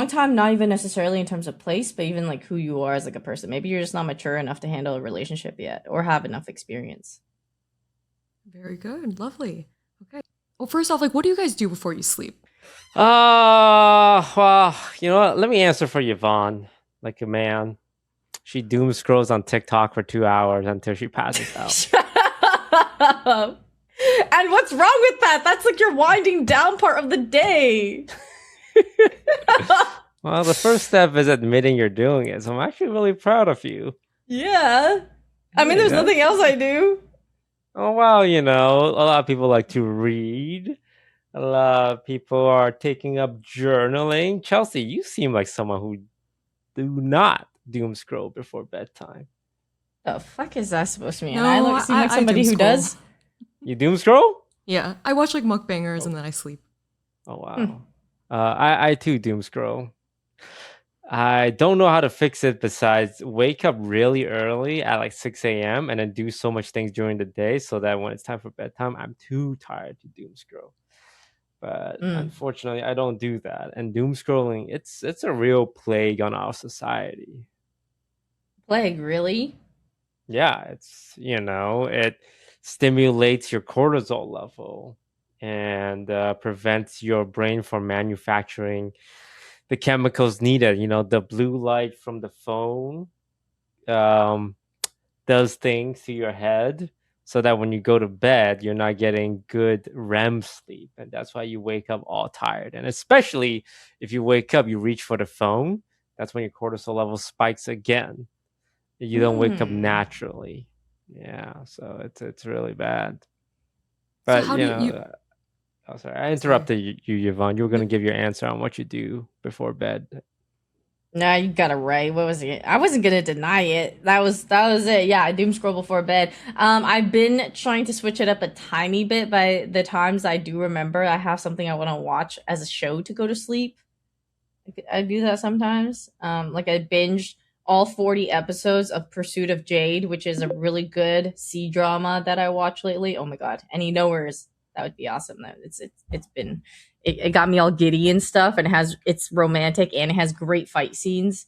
time, not even necessarily in terms of place, but even like who you are as like a person. Maybe you're just not mature enough to handle a relationship yet or have enough experience. Very good. Lovely. Okay. Well, first off, like, what do you guys do before you sleep? Well, you know what? Let me answer for Yvonne, like a man. She doom scrolls on TikTok for 2 hours until she passes out. Shut up. And what's wrong with that? That's like your winding down part of the day. Well, the first step is admitting you're doing it. So I'm actually really proud of you. Yeah. I mean, there's nothing else I do. Oh, well, a lot of people like to read. A lot of people are taking up journaling. Chelsea, you seem like someone who do not doom scroll before bedtime. The fuck is that supposed to mean? No, I seem like somebody doom who scroll. does. You doom scroll? Yeah. I watch like mukbangers and then I sleep. Oh, wow. I too doom scroll. I don't know how to fix it besides wake up really early at like 6 a.m. and then do so much things during the day so that when it's time for bedtime, I'm too tired to doom scroll. But unfortunately, I don't do that. And doom scrolling, it's a real plague on our society. Plague, really? Yeah, it stimulates your cortisol level and prevents your brain from manufacturing the chemicals needed. The blue light from the phone does things to your head so that when you go to bed, you're not getting good REM sleep. And that's why you wake up all tired. And especially if you wake up, you reach for the phone, that's when your cortisol level spikes again. You don't wake up naturally. Yeah, so it's really bad. But, So how do you... Oh, sorry, I interrupted you, Yvonne. You were going to give your answer on what you do before bed. Nah, you got it right. What was it? I wasn't gonna deny it. That was it. Yeah, I doom scroll before bed. I've been trying to switch it up a tiny bit by the times I do remember I have something I want to watch as a show to go to sleep. I do that sometimes. Like I binged all 40 episodes of Pursuit of Jade, which is a really good sea drama that I watched lately. Oh my god! Any knowers? That would be awesome. It got me all giddy and stuff, and it's romantic and it has great fight scenes.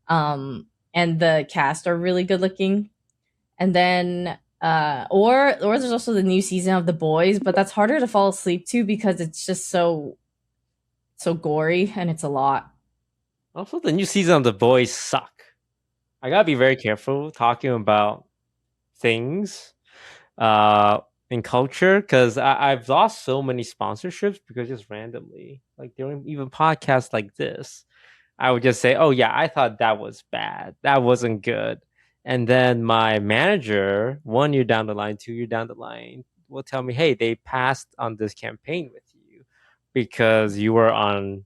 And the cast are really good looking. And then or there's also the new season of The Boys, but that's harder to fall asleep to because it's just so gory and it's a lot. Also, the new season of The Boys suck. I gotta be very careful talking about things in culture because I've lost so many sponsorships because just randomly, like during even podcasts like this, I would just say, "Oh yeah, I thought that was bad. That wasn't good." And then my manager, 1 year down the line, 2 year down the line, will tell me, "Hey, they passed on this campaign with you because you were on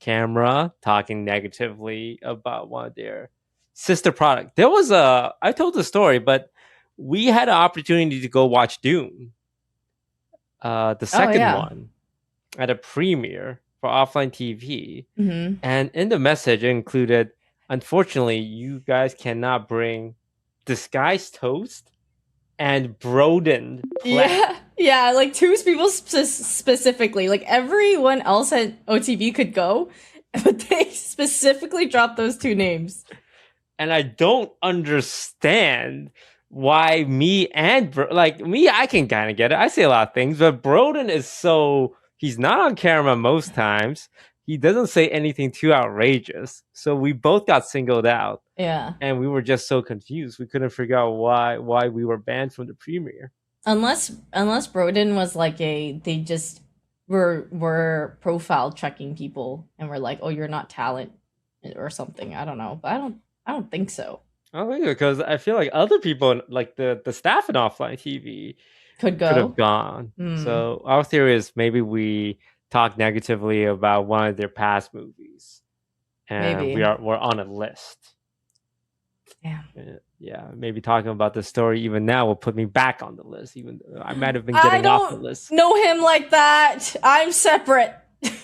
camera talking negatively about one of their sister product." I told the story, but we had an opportunity to go watch Dune, the second one, at a premiere for offline TV. Mm-hmm. And in the message, it included, unfortunately, you guys cannot bring disguised toast and Broden. Yeah, like two people specifically. Like everyone else at OTV could go, but they specifically dropped those two names. And I don't understand why me, I can kind of get it. I say a lot of things, but Broden he's not on camera most times. He doesn't say anything too outrageous. So we both got singled out. Yeah. And we were just so confused. We couldn't figure out why we were banned from the premiere. Unless Broden was like they just were profile checking people and were like, "Oh, you're not talent," or something. I don't know, but I don't think so. I don't think so, because I feel like other people, like the staff in offline TV, could have gone. So our theory is maybe we talk negatively about one of their past movies, and maybe we're on a list. Yeah. Yeah, maybe talking about the story even now will put me back on the list, even though I might have been getting off the list. Know him like that. I'm separate.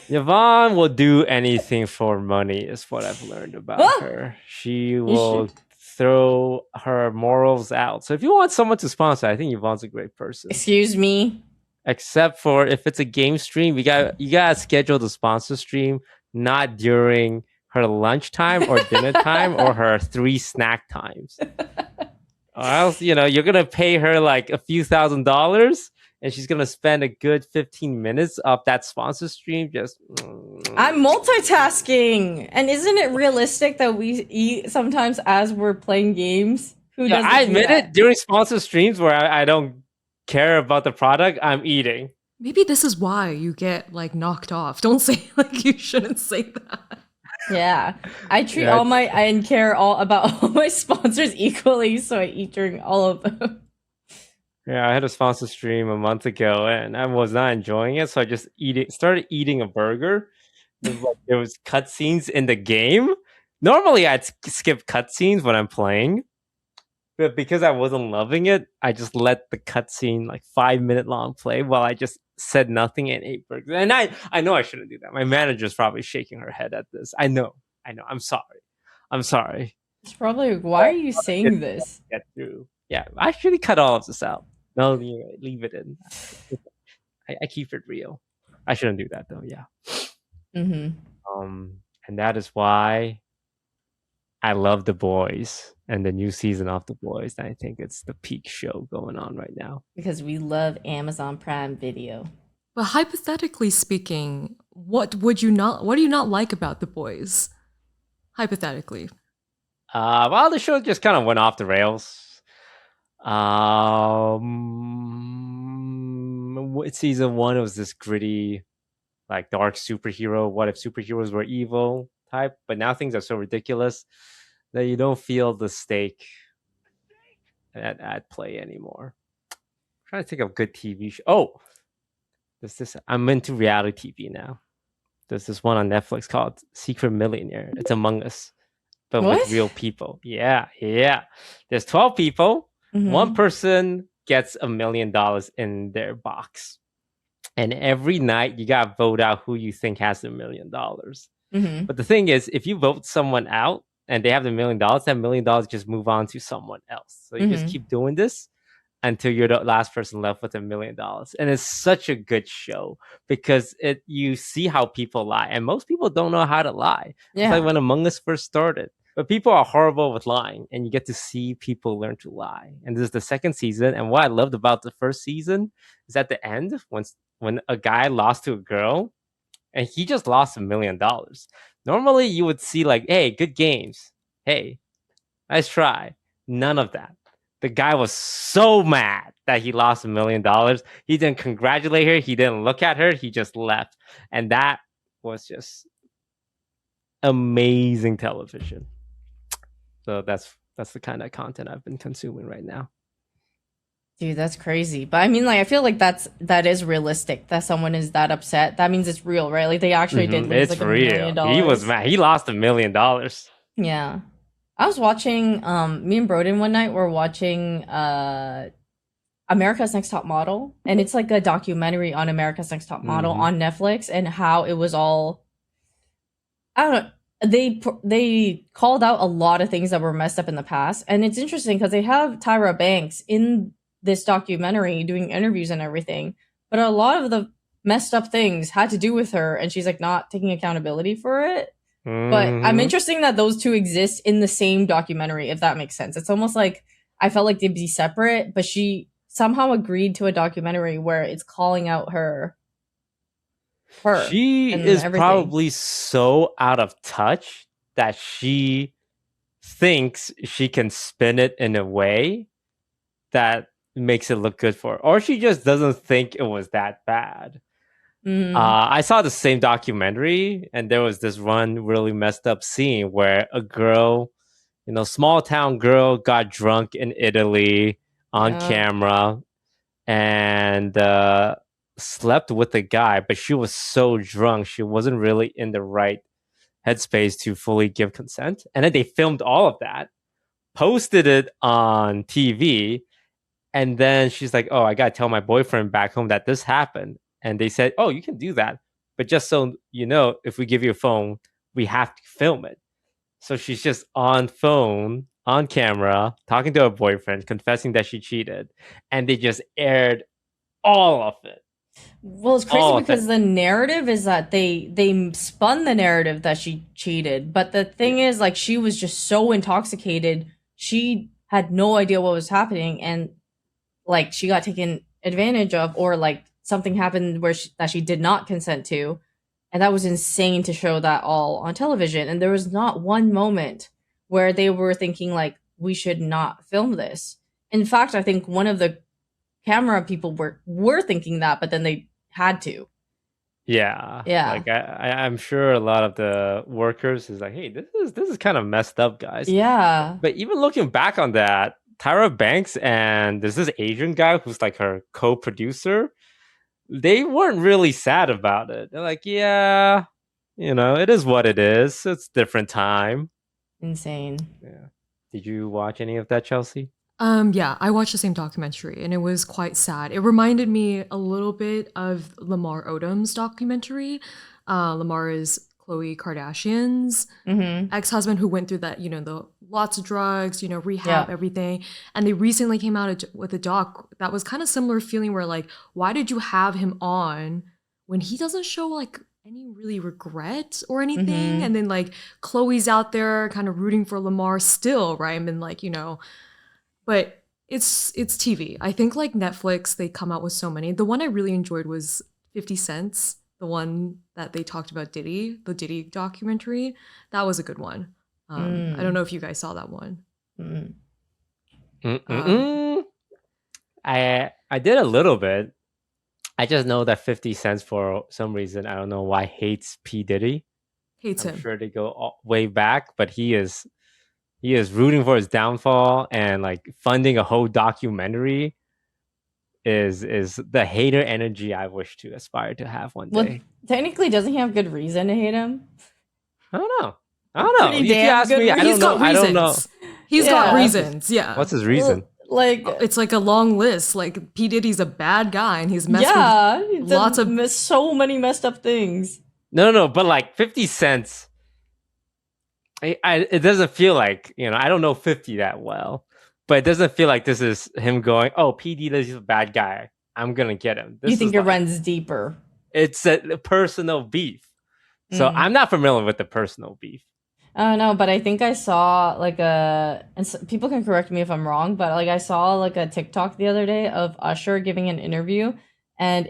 Yvonne will do anything for money, is what I've learned about her. She will throw her morals out. So if you want someone to sponsor, I think Yvonne's a great person. Excuse me. Except for if it's a game stream, you gotta schedule the sponsor stream not during her lunchtime or dinner time or her 3 snack times. Or else, you're gonna pay her like a few $1,000s and she's gonna spend a good 15 minutes of that sponsor stream just. I'm multitasking, and isn't it realistic that we eat sometimes as we're playing games? I admit it during sponsor streams where I don't care about the product, I'm eating. Maybe this is why you get like knocked off. Don't say you shouldn't say that. Yeah, I treat and care about all my sponsors equally, so I eat during all of them. Yeah, I had a sponsor stream a month ago, and I was not enjoying it, so I just started eating a burger. There was cutscenes in the game. Normally, I'd skip cutscenes when I'm playing, but because I wasn't loving it, I just let the cutscene, like 5-minute long, play while I just said nothing and ate burgers. And I know I shouldn't do that. My manager's probably shaking her head at this. I know. I'm sorry. It's probably, why are you saying this? Get through. Yeah, I should cut all of this out. No, leave it in. I keep it real. I shouldn't do that though. Yeah. Mm-hmm. And that is why I love The Boys and the new season of The Boys. I think it's the peak show going on right now. Because we love Amazon Prime Video. But hypothetically speaking, what do you not like about The Boys? Hypothetically. Well, the show just kind of went off the rails. Season 1 was this gritty, like dark superhero, what if superheroes were evil type, but now things are so ridiculous that you don't feel the stake at play anymore. I'm trying to think of good TV show. Oh, I'm into reality TV now. There's this one on Netflix called Secret Millionaire. It's Among Us, but with real people. Yeah. There's 12 people. Mm-hmm. One person gets $1 million in their box. And every night you got to vote out who you think has $1 million. Mm-hmm. But the thing is, if you vote someone out, and they have the $1 million, that $1 million just move on to someone else. So you just keep doing this until you're the last person left with $1 million. And it's such a good show because you see how people lie, and most people don't know how to lie. It's like when Among Us first started. But people are horrible with lying, and you get to see people learn to lie. And this is the second season. And what I loved about the first season is at the end, when a guy lost to a girl, and he just lost $1 million. Normally, you would see like, "Hey, good games. Hey, nice try." None of that. The guy was so mad that he lost $1 million. He didn't congratulate her. He didn't look at her. He just left. And that was just amazing television. So that's the kind of content I've been consuming right now. Dude, that's crazy. But I mean, like, I feel like that is realistic. That someone is that upset. That means it's real, right? Like they actually did lose It's like real. $1 million. He was mad. He lost $1 million. Yeah. I was watching me and Broden one night were watching America's Next Top Model, and it's like a documentary on America's Next Top Model on Netflix, and how it was all, I don't know, they called out a lot of things that were messed up in the past. And it's interesting because they have Tyra Banks in this documentary doing interviews and everything, but a lot of the messed up things had to do with her, and she's like not taking accountability for it. But I'm interested that those two exist in the same documentary, if that makes sense. It's almost like I felt like they'd be separate, but she somehow agreed to a documentary where it's calling out her. She is probably so out of touch that she thinks she can spin it in a way that makes it look good for her. Or she just doesn't think it was that bad. I saw the same documentary, and there was this one really messed up scene where a girl, small town girl, got drunk in Italy on camera and slept with a guy, but she was so drunk she wasn't really in the right headspace to fully give consent. And then they filmed all of that, posted it on TV, and then she's like, "Oh, I gotta tell my boyfriend back home that this happened." And they said, "Oh, you can do that, but just so you know, if we give you a phone, we have to film it." So she's just on camera, talking to her boyfriend, confessing that she cheated, and they just aired all of it. Well, it's crazy because the narrative is that they spun the narrative that she cheated, but the thing is, like, she was just so intoxicated, she had no idea what was happening, and like she got taken advantage of, or like something happened where that she did not consent to, and that was insane to show that all on television. And there was not one moment where they were thinking like, we should not film this. In fact, I think one of the camera people were thinking that, but then they had to. Yeah. Like I'm sure a lot of the workers is like, "Hey, this is kind of messed up, guys." Yeah. But even looking back on that, Tyra Banks and there's this Asian guy who's like her co-producer, they weren't really sad about it. They're like, "Yeah, it is what it is. It's different time." Insane. Yeah. Did you watch any of that, Chelsea? Yeah, I watched the same documentary and it was quite sad. It reminded me a little bit of Lamar Odom's documentary. Lamar is Khloe Kardashian's ex-husband who went through that, the lots of drugs, rehab, everything. And they recently came out with a doc that was kind of similar feeling where like, why did you have him on when he doesn't show like any really regret or anything? And then like Khloe's out there kind of rooting for Lamar still, right? And then like, but it's TV. I think like Netflix, they come out with so many. The one I really enjoyed was 50 Cents, the one that they talked about Diddy, the Diddy documentary. That was a good one. I don't know if you guys saw that one. I did a little bit. I just know that 50 Cents, for some reason, I don't know why, hates P. Diddy. Hates him. I'm sure they go way back, but he is rooting for his downfall, and like funding a whole documentary is the hater energy I wish to aspire to have one day. Well, technically, doesn't he have good reason to hate him? I don't know. If you ask me, I don't know. He's got reasons. Yeah. What's his reason? Like, it's like a long list. Like P. Diddy's a bad guy and he's messed with lots of so many messed up things. No, but like 50 Cents. it doesn't feel like, I don't know 50 that well, but it doesn't feel like this is him going, oh, P. Diddy is a bad guy, I'm gonna get him. You This think is it like, runs deeper? it's a personal beef. So I'm not familiar with the personal beef. I don't know, but I think I saw like people can correct me if I'm wrong, but like I saw like a TikTok the other day of Usher giving an interview, and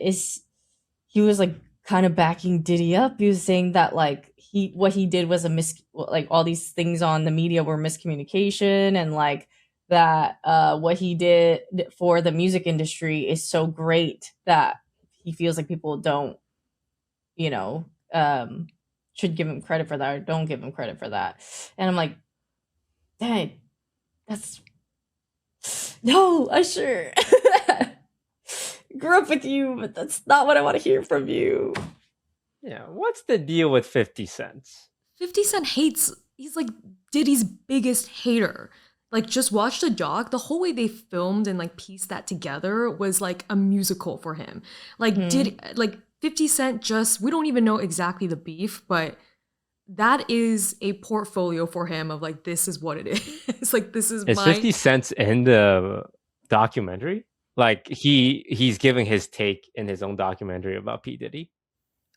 he was like kind of backing Diddy up. He was saying that like what he did was like all these things on the media were miscommunication, and like that what he did for the music industry is so great that he feels like people don't, you know, should give him credit for that or don't give him credit for that. And I'm like, dang, that's no, Usher. Grew up with you, but that's not what I want to hear from you. Yeah, what's the deal with 50 cents? 50 Cent he's like Diddy's biggest hater. Like, just watch the doc. The whole way they filmed and like pieced that together was like a musical for him. Like, 50 Cent we don't even know exactly the beef, but that is a portfolio for him of like, this is what it is. Like, this is 50 cents in the documentary? Like, he's giving his take in his own documentary about P. Diddy?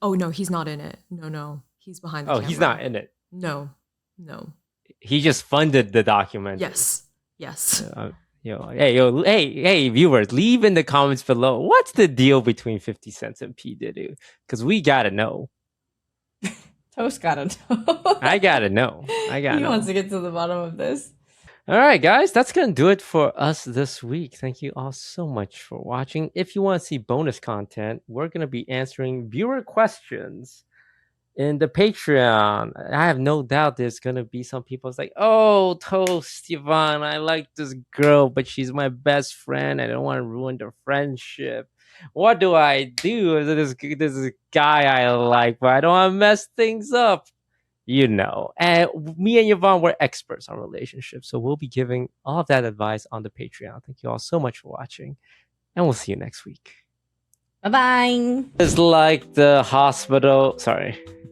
Oh, no, he's not in it. No. He's behind the camera. Oh, he's not in it. No. He just funded the documentary. Yes. Hey, viewers, leave in the comments below. What's the deal between 50 Cent and P. Diddy? Because we gotta know. Toast gotta know. I gotta know. He wants to get to the bottom of this. All right, guys, that's going to do it for us this week. Thank you all so much for watching. If you want to see bonus content, we're going to be answering viewer questions in the Patreon. I have no doubt there's going to be some people like, oh, Toast, Yvonne, I like this girl, but she's my best friend. I don't want to ruin the friendship. What do I do? This guy I like, but I don't want to mess things up. And me and Yvonne, we're experts on relationships, so we'll be giving all of that advice on the Patreon. Thank you all so much for watching, and we'll see you next week. Bye-bye. It's like the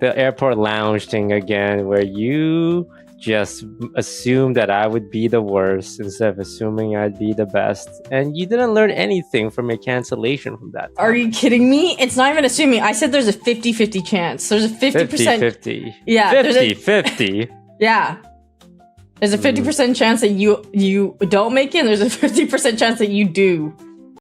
airport lounge thing again, where you just assumed that I would be the worst instead of assuming I'd be the best, and you didn't learn anything from your cancellation from that time. Are you kidding me? It's not even assuming. I said there's a 50-50 chance. There's a 50%. 50-50. Yeah. 50-50. Yeah. There's a 50% chance that you don't make it, and there's a 50% chance that you do.